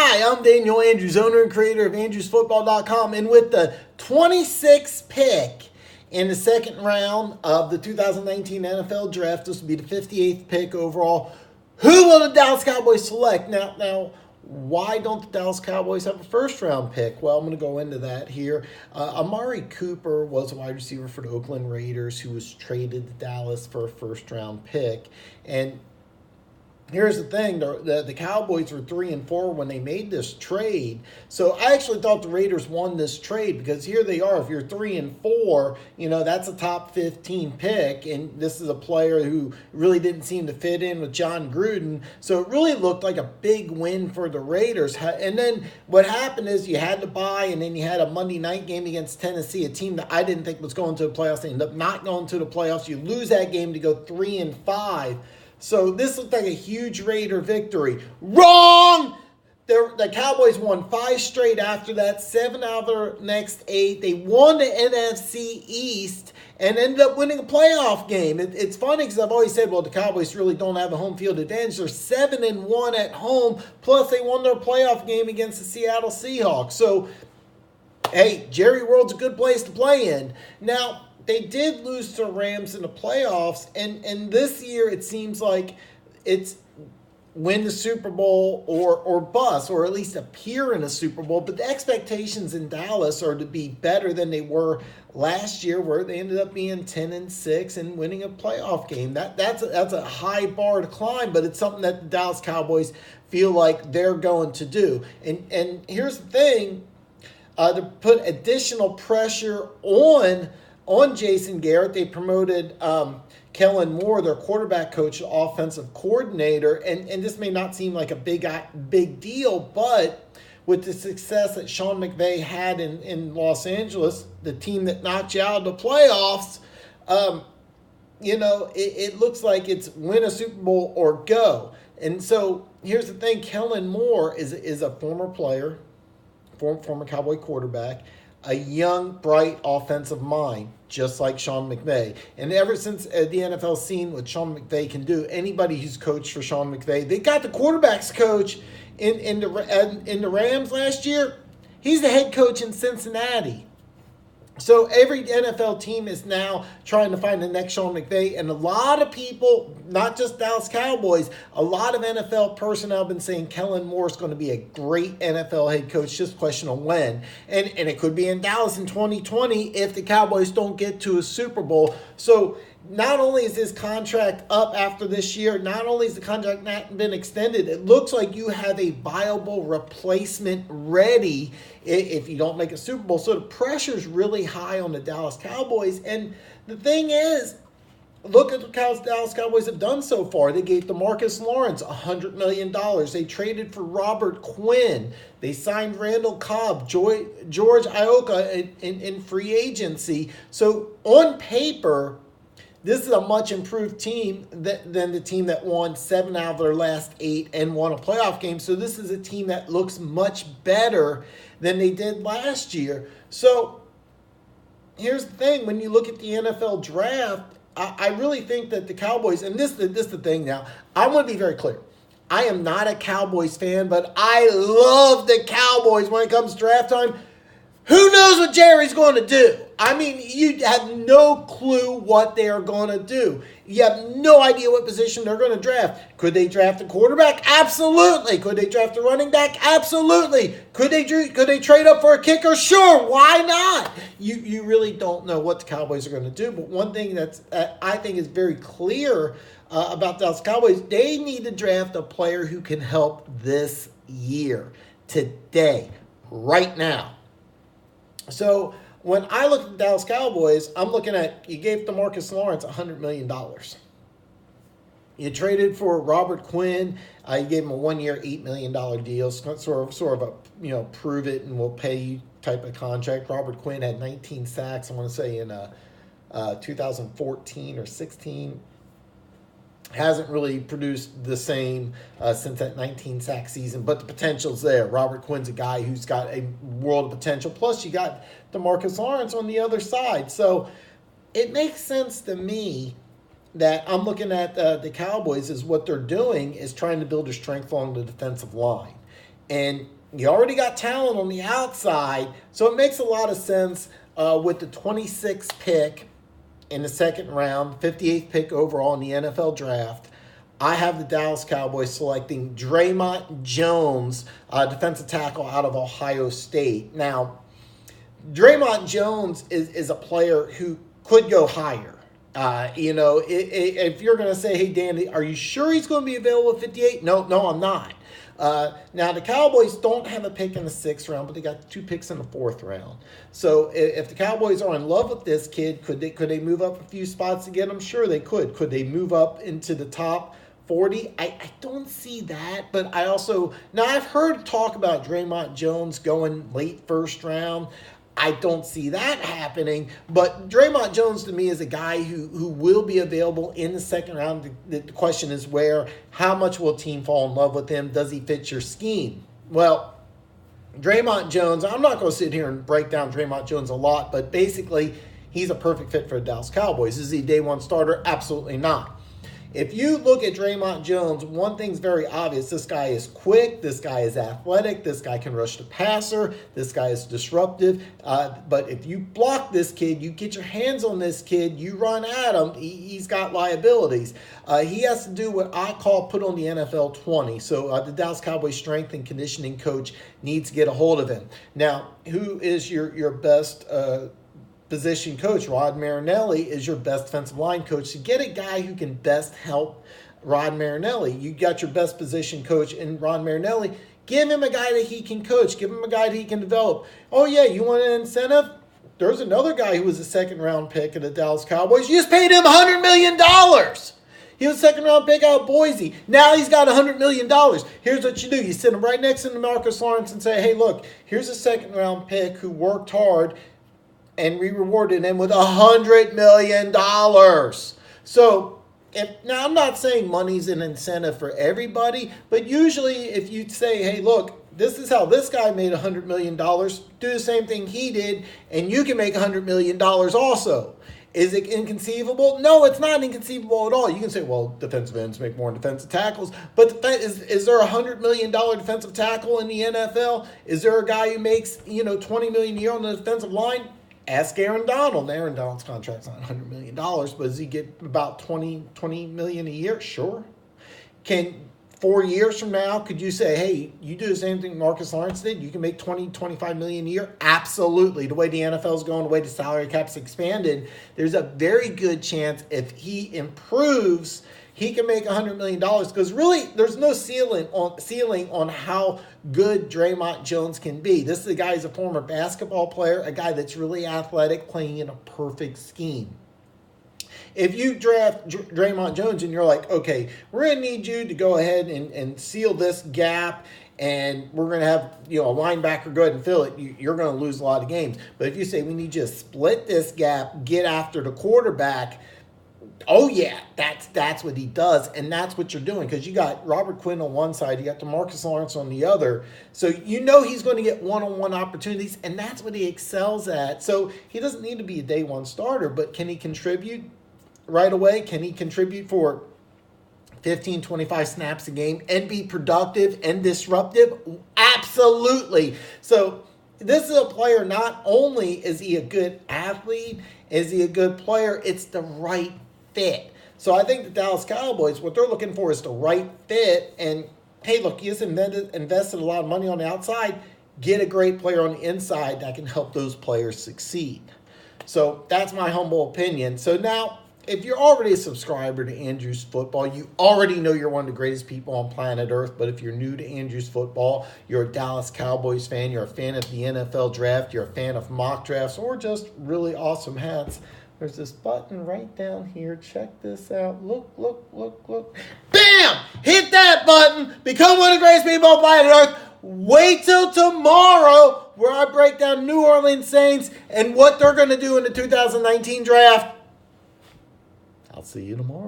Hi, I'm Daniel Andrews, owner and creator of Andrewsfootball.com, and with the 26th pick in the second round of the 2019 NFL Draft, this will be the 58th pick overall. Who will the Dallas Cowboys select? Now, why don't the Dallas Cowboys have a first-round pick? Well, I'm going to go into that here. Amari Cooper was a wide receiver for the Oakland Raiders who was traded to Dallas for a first-round pick, and here's the thing, the Cowboys were 3-4 when they made this trade. So I actually thought the Raiders won this trade because here they are. If you're 3-4, that's a top 15 pick. And this is a player who really didn't seem to fit in with John Gruden. So it really looked like a big win for the Raiders. And then what happened is you had to buy, and then you had a Monday night game against Tennessee, a team that I didn't think was going to the playoffs. They ended up not going to the playoffs. You lose that game to go 3-5. So this looked like a huge Raider victory. Wrong! The Cowboys won 5 straight after that, 7 out of their next 8. They won the NFC East and ended up winning a playoff game. It's funny because I've always said, well, the Cowboys really don't have a home field advantage. They're 7-1 at home, plus they won their playoff game against the Seattle Seahawks. So, hey, Jerry World's a good place to play in. Now, they did lose to Rams in the playoffs, and this year it seems like it's win the Super Bowl or bust, or at least appear in a Super Bowl. But the expectations in Dallas are to be better than they were last year, where they ended up being 10-6 and winning a playoff game. That's a high bar to climb, but it's something that the Dallas Cowboys feel like they're going to do. And here's the thing, to put additional pressure on Jason Garrett, they promoted Kellen Moore, their quarterback coach, offensive coordinator, and this may not seem like a big deal, but with the success that Sean McVay had in Los Angeles, the team that knocked you out of the playoffs, it looks like it's win a Super Bowl or go. And so here's the thing, Kellen Moore is a former player, former Cowboy quarterback, a young, bright offensive mind, just like Sean McVay. And ever since the NFL's seen what Sean McVay can do, anybody who's coached for Sean McVay, they got the quarterbacks coach in the Rams last year. He's the head coach in Cincinnati. So every NFL team is now trying to find the next Sean McVay. And a lot of people, not just Dallas Cowboys, a lot of NFL personnel have been saying Kellen Moore is going to be a great NFL head coach, just a question of when. And it could be in Dallas in 2020 if the Cowboys don't get to a Super Bowl. So not only is his contract up after this year, not only is the contract not been extended, it looks like you have a viable replacement ready if you don't make a Super Bowl. So the pressure's really high on the Dallas Cowboys. And the thing is, look at what the Dallas Cowboys have done so far. They gave DeMarcus Lawrence $100 million. They traded for Robert Quinn. They signed Randall Cobb, George Iocca in free agency. So on paper, this is a much improved team than the team that won 7 out of their last 8 and won a playoff game. So this is a team that looks much better than they did last year. So here's the thing. When you look at the NFL draft, I really think that the Cowboys, and this is the thing now, I want to be very clear. I am not a Cowboys fan, but I love the Cowboys when it comes to draft time. Who knows what Jerry's going to do? I mean, you have no clue what they are going to do. You have no idea what position they're going to draft. Could they draft a quarterback? Absolutely. Could they draft a running back? Absolutely. Could they trade up for a kicker? Sure. Why not? You really don't know what the Cowboys are going to do. But one thing that's I think is very clear about the Dallas Cowboys, they need to draft a player who can help this year, today, right now. So when I look at the Dallas Cowboys, I'm looking at, you gave DeMarcus Lawrence $100 million. You traded for Robert Quinn. You gave him a 1-year, $8 million deal, sort of a prove it and we'll pay you type of contract. Robert Quinn had 19 sacks, I want to say in 2014 or 16. Hasn't really produced the same since that 19-sack season, but the potential's there. Robert Quinn's a guy who's got a world of potential. Plus, you got DeMarcus Lawrence on the other side. So it makes sense to me that I'm looking at the Cowboys is what they're doing is trying to build a strength along the defensive line. And You already got talent on the outside, so it makes a lot of sense with the 26th pick in the second round, 58th pick overall in the NFL draft. I have the Dallas Cowboys selecting Dre'Mont Jones, defensive tackle out of Ohio State. Now, Dre'Mont Jones is a player who could go higher. If you're going to say, hey, Dan, are you sure he's going to be available at 58? No, I'm not. Now, the Cowboys don't have a pick in the 6th round, but they got 2 picks in the 4th round. So if the Cowboys are in love with this kid, could they move up a few spots to get him? Sure, they could. Could they move up into the top 40? I don't see that, but I've heard talk about Dre'Mont Jones going late 1st round. I don't see that happening, but Dre'Mont Jones to me is a guy who will be available in the 2nd round. The question is where, how much will a team fall in love with him? Does he fit your scheme? Well, Dre'Mont Jones, I'm not going to sit here and break down Dre'Mont Jones a lot, but basically he's a perfect fit for the Dallas Cowboys. Is he a day one starter? Absolutely not. If you look at Dre'Mont Jones, one thing's very obvious. This guy is quick. This guy is athletic. This guy can rush the passer. This guy is disruptive. But if you block this kid, you get your hands on this kid, you run at him, he's got liabilities. He has to do what I call put on the NFL 20. So the Dallas Cowboys strength and conditioning coach needs to get a hold of him. Now, who is your best position coach? Rod Marinelli is your best defensive line coach. So get a guy who can best help Rod Marinelli. You got your best position coach in Rod Marinelli. Give him a guy that he can coach. Give him a guy that he can develop. Oh, yeah, you want an incentive? There's another guy who was a 2nd round pick of the Dallas Cowboys. You just paid him $100 million. He was a 2nd round pick out of Boise. Now he's got $100 million. Here's what you do. You sit him right next to Marcus Lawrence and say, hey, look, here's a 2nd round pick who worked hard, and we rewarded him with $100 million. So, now I'm not saying money's an incentive for everybody, but usually if you say, hey, look, this is how this guy made $100 million, do the same thing he did, and you can make $100 million also. Is it inconceivable? No, it's not inconceivable at all. You can say, well, defensive ends make more than defensive tackles, but is there a $100 million defensive tackle in the NFL? Is there a guy who makes $20 million a year on the defensive line? Ask Aaron Donald. Aaron Donald's contract's not $100 million, but does he get about $20 million a year? Sure. Can 4 years from now, could you say, hey, you do the same thing Marcus Lawrence did? You can make $25 million a year? Absolutely. The way the NFL's going, the way the salary cap's expanded, there's a very good chance if he improves, he can make $100 million, because really there's no ceiling on how good Dre'Mont Jones can be. This is a guy who's a former basketball player, a guy that's really athletic, playing in a perfect scheme. If you draft Dre'Mont Jones and you're like, okay, we're going to need you to go ahead and seal this gap, and we're going to have a linebacker go ahead and fill it, you're going to lose a lot of games. But if you say we need you to split this gap, get after the quarterback, oh yeah, that's what he does, and that's what you're doing, because you got Robert Quinn on one side, you got DeMarcus Lawrence on the other, so he's going to get one-on-one opportunities, and that's what he excels at. So he doesn't need to be a day one starter, but can he contribute right away? Can he contribute for 15, 25 snaps a game and be productive and disruptive? Absolutely. So this is a player, not only is he a good athlete, is he a good player, it's the right fit. So I think the Dallas Cowboys, what they're looking for is the right fit. And hey, look, he has invested a lot of money on the outside. Get a great player on the inside that can help those players succeed. So that's my humble opinion. So now, if you're already a subscriber to Andrews Football, you already know you're one of the greatest people on planet Earth. But if you're new to Andrews Football, you're a Dallas Cowboys fan, you're a fan of the NFL draft, you're a fan of mock drafts, or just really awesome hats, there's this button right down here. Check this out. Look. Bam! Hit that button. Become one of the greatest people on planet Earth. Wait till tomorrow where I break down New Orleans Saints and what they're going to do in the 2019 draft. I'll see you tomorrow.